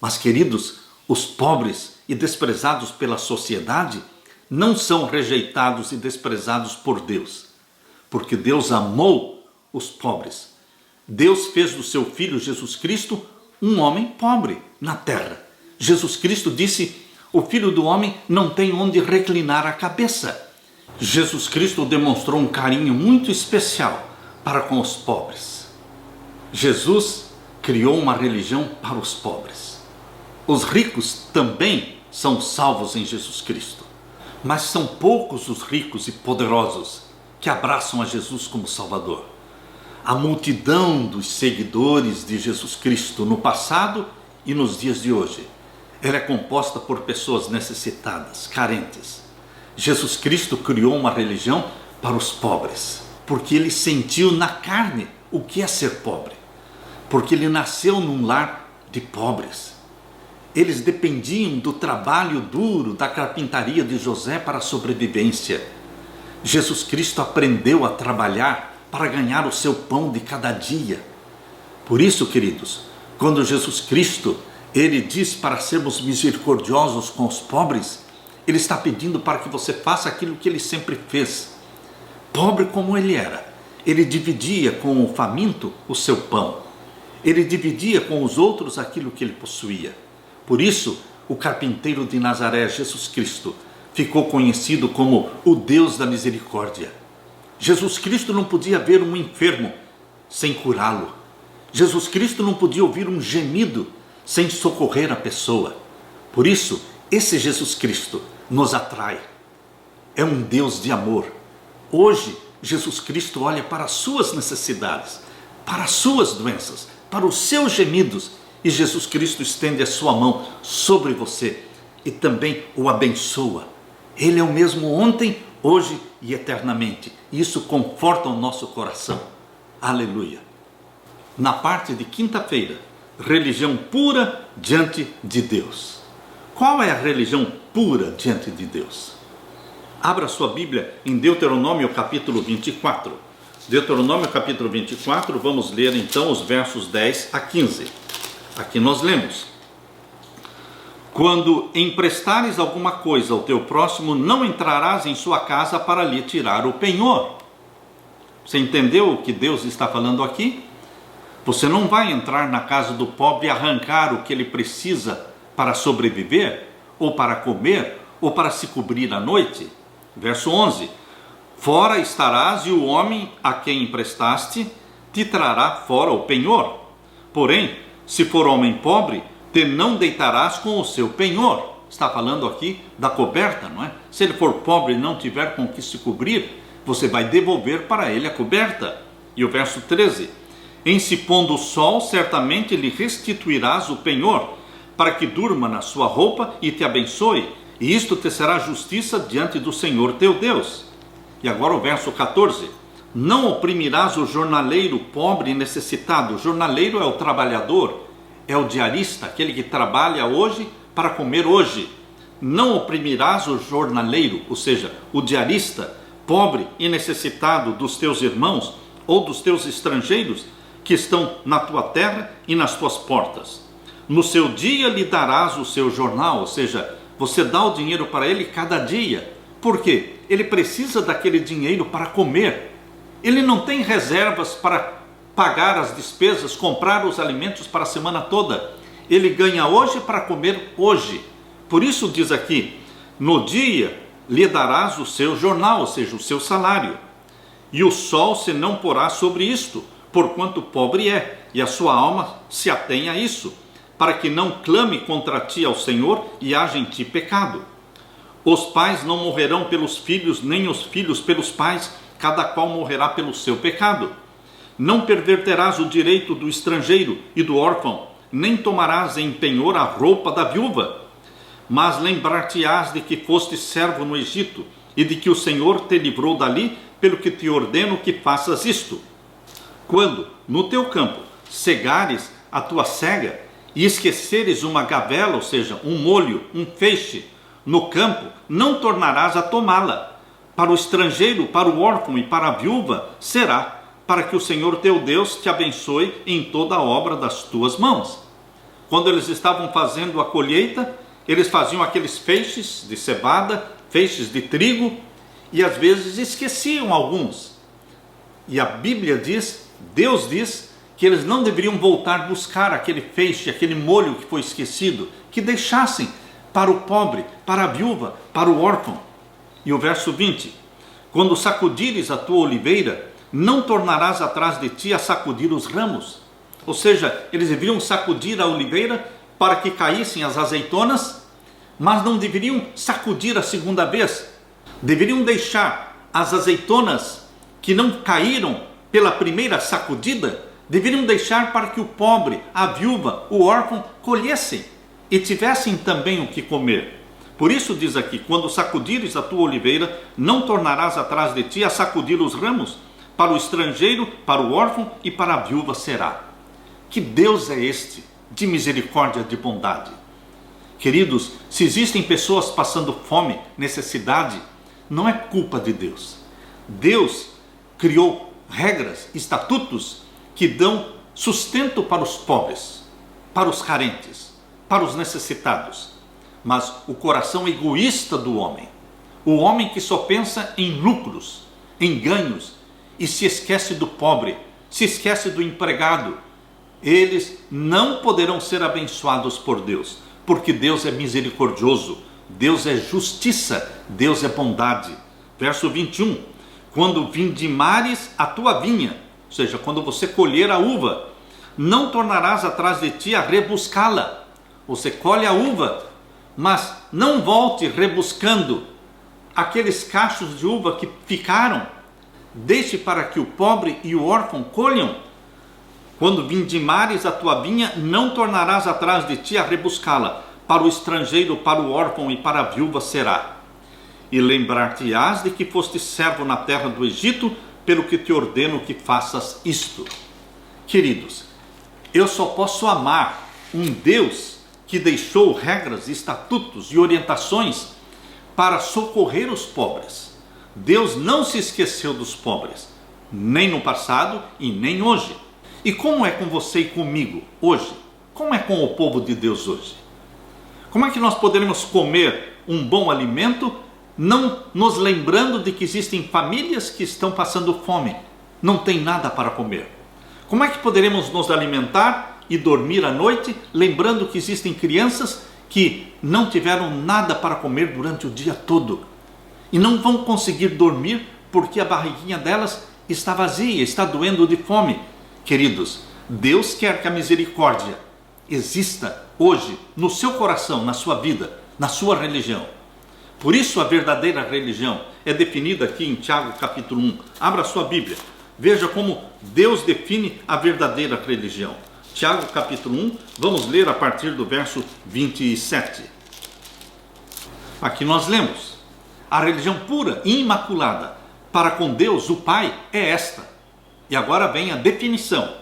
Speaker 1: Mas, queridos, os pobres e desprezados pela sociedade não são rejeitados e desprezados por Deus, porque Deus amou os pobres. Deus fez do seu Filho Jesus Cristo um homem pobre na terra. Jesus Cristo disse: o Filho do Homem não tem onde reclinar a cabeça. Jesus Cristo demonstrou um carinho muito especial para com os pobres. Jesus criou uma religião para os pobres. Os ricos também são salvos em Jesus Cristo, mas são poucos os ricos e poderosos que abraçam a Jesus como Salvador. A multidão dos seguidores de Jesus Cristo no passado e nos dias de hoje, ela é composta por pessoas necessitadas, carentes. Jesus Cristo criou uma religião para os pobres, porque ele sentiu na carne o que é ser pobre, porque ele nasceu num lar de pobres. Eles dependiam do trabalho duro, da carpintaria de José para a sobrevivência. Jesus Cristo aprendeu a trabalhar para ganhar o seu pão de cada dia. Por isso, queridos, quando Jesus Cristo, ele diz para sermos misericordiosos com os pobres, ele está pedindo para que você faça aquilo que ele sempre fez. Pobre como ele era, ele dividia com o faminto o seu pão. Ele dividia com os outros aquilo que ele possuía. Por isso, o carpinteiro de Nazaré, Jesus Cristo, ficou conhecido como o Deus da misericórdia. Jesus Cristo não podia ver um enfermo sem curá-lo. Jesus Cristo não podia ouvir um gemido sem socorrer a pessoa. Por isso, esse Jesus Cristo nos atrai. É um Deus de amor. Hoje, Jesus Cristo olha para as suas necessidades, para as suas doenças, para os seus gemidos, e Jesus Cristo estende a sua mão sobre você e também o abençoa. Ele é o mesmo ontem, hoje e eternamente. Isso conforta o nosso coração. Aleluia. Na parte de quinta-feira, religião pura diante de Deus. Qual é a religião pura diante de Deus? Abra sua Bíblia em Deuteronômio capítulo 24. Deuteronômio capítulo 24, vamos ler então os versos 10 a 15. Aqui nós lemos: quando emprestares alguma coisa ao teu próximo, não entrarás em sua casa para lhe tirar o penhor. Você entendeu o que Deus está falando aqui? Você não vai entrar na casa do pobre e arrancar o que ele precisa para sobreviver, ou para comer, ou para se cobrir à noite. Verso 11: fora estarás e o homem a quem emprestaste te trará fora o penhor. Porém, se for homem pobre, te não deitarás com o seu penhor. Está falando aqui da coberta, não é? Se ele for pobre e não tiver com que se cobrir, você vai devolver para ele a coberta. E o verso 13: em se pondo o sol, certamente lhe restituirás o penhor, para que durma na sua roupa e te abençoe, e isto te será justiça diante do Senhor teu Deus. E agora o verso 14: não oprimirás o jornaleiro pobre e necessitado. O jornaleiro é o trabalhador, é o diarista, aquele que trabalha hoje para comer hoje. Não oprimirás o jornaleiro, ou seja, o diarista, pobre e necessitado dos teus irmãos ou dos teus estrangeiros que estão na tua terra e nas tuas portas. No seu dia lhe darás o seu jornal, ou seja, você dá o dinheiro para ele cada dia. Por quê? Ele precisa daquele dinheiro para comer. Ele não tem reservas para pagar as despesas, comprar os alimentos para a semana toda. Ele ganha hoje para comer hoje. Por isso diz aqui: no dia lhe darás o seu jornal, ou seja, o seu salário. E o sol se não porá sobre isto, porquanto pobre é, e a sua alma se atém a isso, para que não clame contra ti ao Senhor e haja em ti pecado. Os pais não morrerão pelos filhos, nem os filhos pelos pais, cada qual morrerá pelo seu pecado. Não perverterás o direito do estrangeiro e do órfão, nem tomarás em penhor a roupa da viúva. Mas lembrar-te-ás de que foste servo no Egito, e de que o Senhor te livrou dali, pelo que te ordeno que faças isto. Quando no teu campo cegares a tua cega, e esqueceres uma gavela, ou seja, um molho, um feixe, no campo, não tornarás a tomá-la. Para o estrangeiro, para o órfão e para a viúva será, para que o Senhor teu Deus te abençoe em toda a obra das tuas mãos. Quando eles estavam fazendo a colheita, eles faziam aqueles feixes de cevada, feixes de trigo, e às vezes esqueciam alguns. E a Bíblia diz, Deus diz, que eles não deveriam voltar buscar aquele feixe, aquele molho que foi esquecido, que deixassem para o pobre, para a viúva, para o órfão. E o verso 20: quando sacudires a tua oliveira, não tornarás atrás de ti a sacudir os ramos. Ou seja, eles deveriam sacudir a oliveira para que caíssem as azeitonas, mas não deveriam sacudir a segunda vez. Deveriam deixar as azeitonas que não caíram pela primeira sacudida, deveriam deixar para que o pobre, a viúva, o órfão colhessem e tivessem também o que comer. Por isso diz aqui: quando sacudires a tua oliveira, não tornarás atrás de ti a sacudir os ramos. Para o estrangeiro, para o órfão e para a viúva será. Que Deus é este, de misericórdia, de bondade? Queridos, se existem pessoas passando fome, necessidade, não é culpa de Deus. Deus criou regras, estatutos que dão sustento para os pobres, para os carentes, para os necessitados. Mas o coração egoísta do homem, o homem que só pensa em lucros, em ganhos, e se esquece do pobre, se esquece do empregado, eles não poderão ser abençoados por Deus, porque Deus é misericordioso, Deus é justiça, Deus é bondade. Verso 21, quando vindimares a tua vinha, ou seja, quando você colher a uva, não tornarás atrás de ti a rebuscá-la. Você colhe a uva, mas não volte rebuscando aqueles cachos de uva que ficaram. Deixe para que o pobre e o órfão colham. Quando vindimares a tua vinha, não tornarás atrás de ti a rebuscá-la, para o estrangeiro, para o órfão e para a viúva será. E lembrar-te-ás de que foste servo na terra do Egito, pelo que te ordeno que faças isto. Queridos, eu só posso amar um Deus que deixou regras, estatutos e orientações para socorrer os pobres. Deus não se esqueceu dos pobres, nem no passado e nem hoje. E como é com você e comigo hoje? Como é com o povo de Deus hoje? Como é que nós poderemos comer um bom alimento, não nos lembrando de que existem famílias que estão passando fome, não tem nada para comer? Como é que poderemos nos alimentar e dormir à noite, lembrando que existem crianças que não tiveram nada para comer durante o dia todo e não vão conseguir dormir porque a barriguinha delas está vazia, está doendo de fome? Queridos, Deus quer que a misericórdia exista hoje no seu coração, na sua vida, na sua religião. Por isso a verdadeira religião é definida aqui em Tiago capítulo 1. Abra a sua Bíblia, veja como Deus define a verdadeira religião. Tiago capítulo 1, vamos ler a partir do verso 27. Aqui nós lemos: a religião pura e imaculada para com Deus o Pai é esta. E agora vem a definição: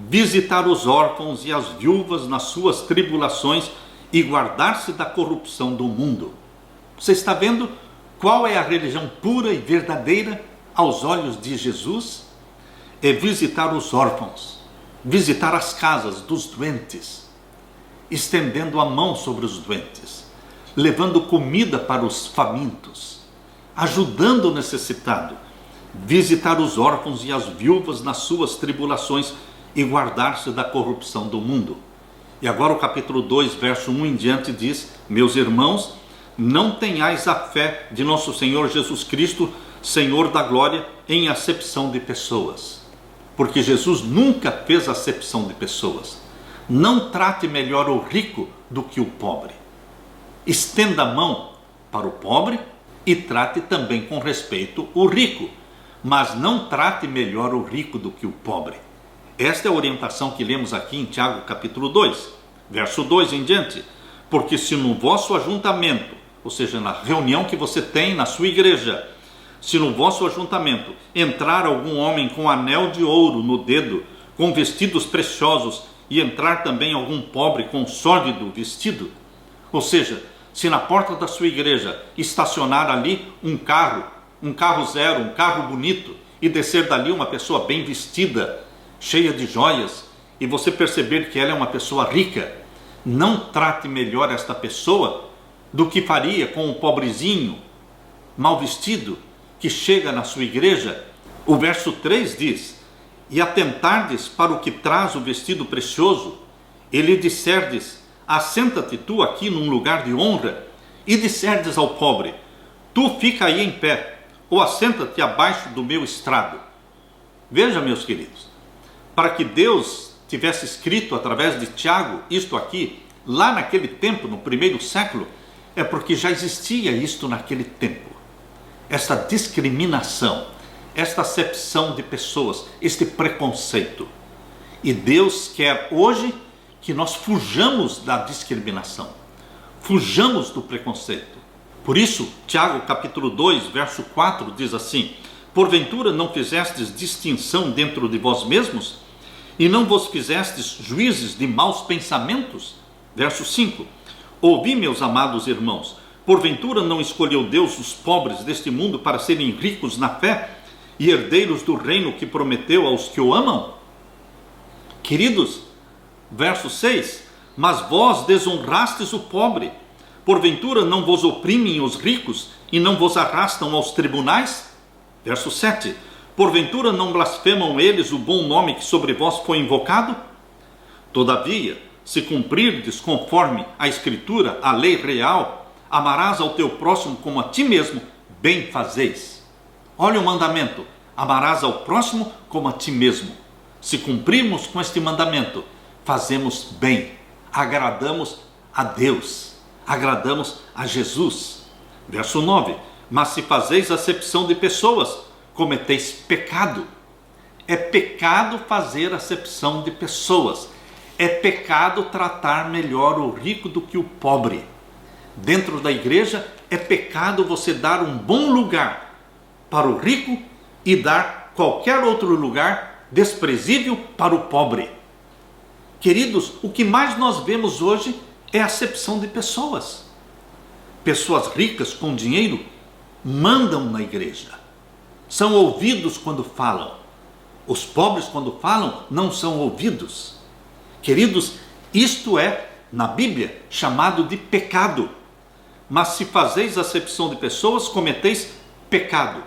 Speaker 1: visitar os órfãos e as viúvas nas suas tribulações e guardar-se da corrupção do mundo. Você está vendo qual é a religião pura e verdadeira aos olhos de Jesus? É visitar os órfãos, visitar as casas dos doentes, estendendo a mão sobre os doentes, levando comida para os famintos, ajudando o necessitado, visitar os órfãos e as viúvas nas suas tribulações e guardar-se da corrupção do mundo. E agora o capítulo 2, verso 1 em diante diz: meus irmãos, não tenhais a fé de nosso Senhor Jesus Cristo, Senhor da glória, em acepção de pessoas. Porque Jesus nunca fez acepção de pessoas. Não trate melhor o rico do que o pobre. Estenda a mão para o pobre e trate também com respeito o rico. Mas não trate melhor o rico do que o pobre. Esta é a orientação que lemos aqui em Tiago capítulo 2, verso 2 em diante. Porque se no vosso ajuntamento, ou seja, na reunião que você tem na sua igreja, se no vosso ajuntamento entrar algum homem com anel de ouro no dedo, com vestidos preciosos, e entrar também algum pobre com sórdido vestido, ou seja, se na porta da sua igreja estacionar ali um carro zero, um carro bonito, e descer dali uma pessoa bem vestida, cheia de joias, e você perceber que ela é uma pessoa rica, não trate melhor esta pessoa do que faria com o pobrezinho, mal vestido, que chega na sua igreja. O verso 3 diz: e atentardes para o que traz o vestido precioso, e lhe disserdes: assenta-te tu aqui num lugar de honra, e disserdes ao pobre: tu fica aí em pé, ou assenta-te abaixo do meu estrado. Veja, meus queridos, para que Deus tivesse escrito através de Tiago isto aqui, lá naquele tempo, no primeiro século, é porque já existia isto naquele tempo. Esta discriminação, esta acepção de pessoas, este preconceito. E Deus quer hoje que nós fujamos da discriminação, fujamos do preconceito. Por isso, Tiago capítulo 2, verso 4 diz assim: porventura não fizestes distinção dentro de vós mesmos, e não vos fizestes juízes de maus pensamentos? Verso 5: ouvi, meus amados irmãos, porventura não escolheu Deus os pobres deste mundo para serem ricos na fé e herdeiros do reino que prometeu aos que o amam? Queridos, verso 6: mas vós desonrastes o pobre, porventura não vos oprimem os ricos e não vos arrastam aos tribunais? Verso 7: porventura não blasfemam eles o bom nome que sobre vós foi invocado? Todavia, se cumprirdes conforme a Escritura, a lei real, amarás ao teu próximo como a ti mesmo, bem fazeis. Olha o mandamento: amarás ao próximo como a ti mesmo. Se cumprirmos com este mandamento, fazemos bem, agradamos a Deus, agradamos a Jesus. Verso 9: mas se fazeis acepção de pessoas, cometeis pecado. É pecado fazer acepção de pessoas. é pecado tratar melhor o rico do que o pobre. Dentro da igreja é pecado você dar um bom lugar para o rico e dar qualquer outro lugar desprezível para o pobre. Queridos, o que mais nós vemos hoje é a acepção de pessoas. Pessoas ricas com dinheiro mandam na igreja. São ouvidos quando falam. Os pobres, quando falam, não são ouvidos. Queridos, isto é, na Bíblia, chamado de pecado. Mas se fazeis acepção de pessoas, cometeis pecado.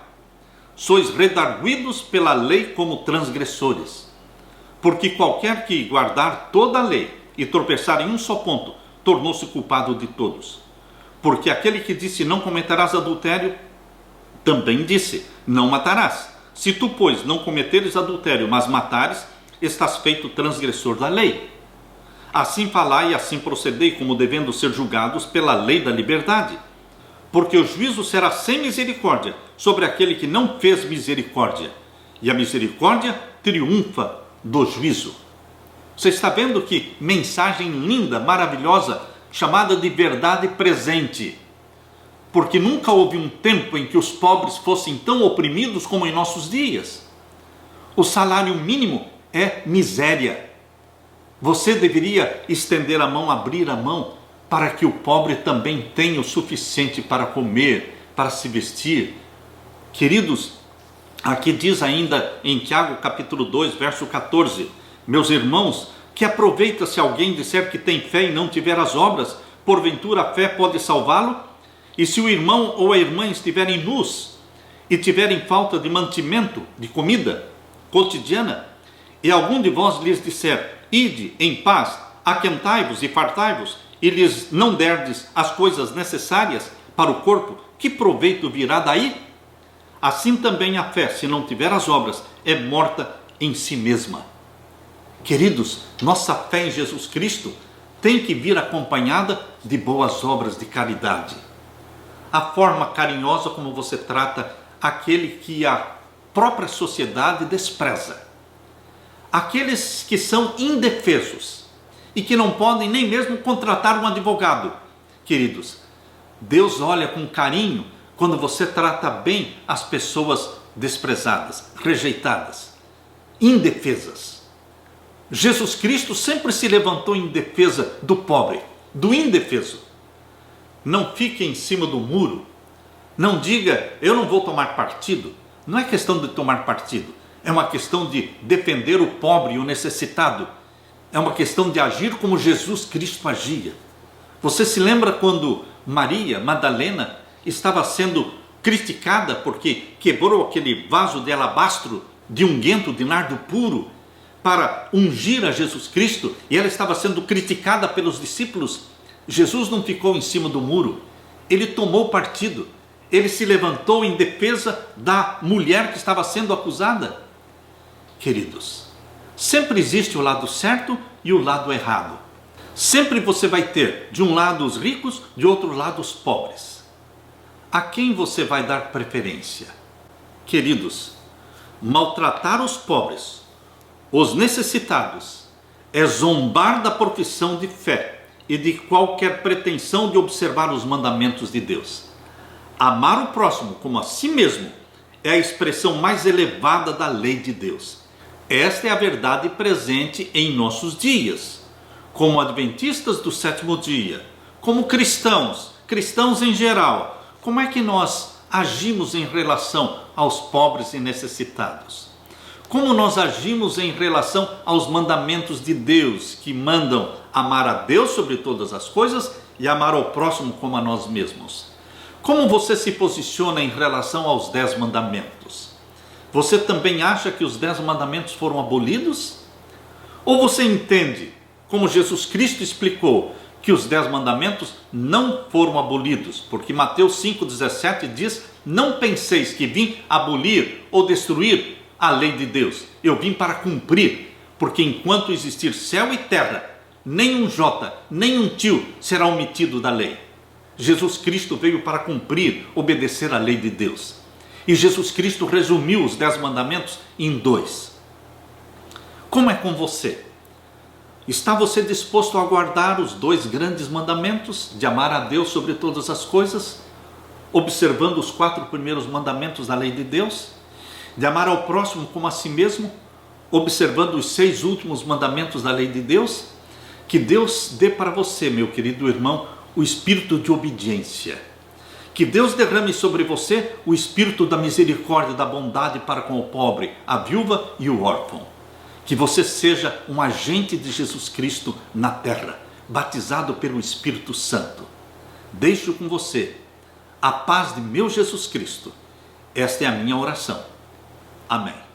Speaker 1: Sois redarguidos pela lei como transgressores. Porque qualquer que guardar toda a lei e tropeçar em um só ponto, tornou-se culpado de todos. Porque aquele que disse não cometerás adultério, também disse, não matarás. Se tu, pois, não cometeres adultério, mas matares, estás feito transgressor da lei. Assim falai e assim procedei, como devendo ser julgados pela lei da liberdade. Porque o juízo será sem misericórdia sobre aquele que não fez misericórdia. E a misericórdia triunfa do juízo. Você está vendo que mensagem linda, maravilhosa, chamada de verdade presente. Porque nunca houve um tempo em que os pobres fossem tão oprimidos como em nossos dias. O salário mínimo é miséria. Você deveria estender a mão, abrir a mão, para que o pobre também tenha o suficiente para comer, para se vestir. Queridos, aqui diz ainda em Tiago capítulo 2, verso 14, meus irmãos, que aproveita se alguém disser que tem fé e não tiver as obras, porventura a fé pode salvá-lo? E se o irmão ou a irmã estiverem nus e tiverem falta de mantimento, de comida cotidiana, e algum de vós lhes disser, ide em paz, aquentai-vos e fartai-vos, e lhes não derdes as coisas necessárias para o corpo, que proveito virá daí? Assim também a fé, se não tiver as obras, é morta em si mesma. Queridos, nossa fé em Jesus Cristo tem que vir acompanhada de boas obras de caridade. A forma carinhosa como você trata aquele que a própria sociedade despreza. Aqueles que são indefesos e que não podem nem mesmo contratar um advogado. Queridos, Deus olha com carinho quando você trata bem as pessoas desprezadas, rejeitadas, indefesas. Jesus Cristo sempre se levantou em defesa do pobre, do indefeso. Não fique em cima do muro. Não diga, eu não vou tomar partido. Não é questão de tomar partido. É uma questão de defender o pobre e o necessitado. É uma questão de agir como Jesus Cristo agia. Você se lembra quando Maria Madalena estava sendo criticada porque quebrou aquele vaso de alabastro de unguento de nardo puro para ungir a Jesus Cristo, e ela estava sendo criticada pelos discípulos? Jesus não ficou em cima do muro, ele tomou partido, ele se levantou em defesa da mulher que estava sendo acusada. Queridos, sempre existe o lado certo e o lado errado. Sempre você vai ter de um lado os ricos, de outro lado os pobres. A quem você vai dar preferência? Queridos, maltratar os pobres, os necessitados, é zombar da profissão de fé e de qualquer pretensão de observar os mandamentos de Deus. Amar o próximo como a si mesmo é a expressão mais elevada da lei de Deus. Esta é a verdade presente em nossos dias. Como adventistas do sétimo dia, como cristãos em geral, como é que nós agimos em relação aos pobres e necessitados? Como nós agimos em relação aos mandamentos de Deus, que mandam amar a Deus sobre todas as coisas e amar ao próximo como a nós mesmos? Como você se posiciona em relação aos 10 mandamentos? Você também acha que os 10 mandamentos foram abolidos? Ou você entende, como Jesus Cristo explicou, que os 10 mandamentos não foram abolidos? Porque Mateus 5,17 diz, não penseis que vim abolir ou destruir a lei de Deus. Eu vim para cumprir, porque enquanto existir céu e terra, nem um jota, nem um tio será omitido da lei. Jesus Cristo veio para cumprir, obedecer à lei de Deus. E Jesus Cristo resumiu os 10 mandamentos em 2. Como é com você? Está você disposto a guardar os 2 grandes mandamentos, de amar a Deus sobre todas as coisas, observando os 4 primeiros mandamentos da lei de Deus, de amar ao próximo como a si mesmo, observando os 6 últimos mandamentos da lei de Deus? Que Deus dê para você, meu querido irmão, o espírito de obediência. Que Deus derrame sobre você o espírito da misericórdia e da bondade para com o pobre, a viúva e o órfão. Que você seja um agente de Jesus Cristo na terra, batizado pelo Espírito Santo. Deixo com você a paz de meu Jesus Cristo. Esta é a minha oração. Amém.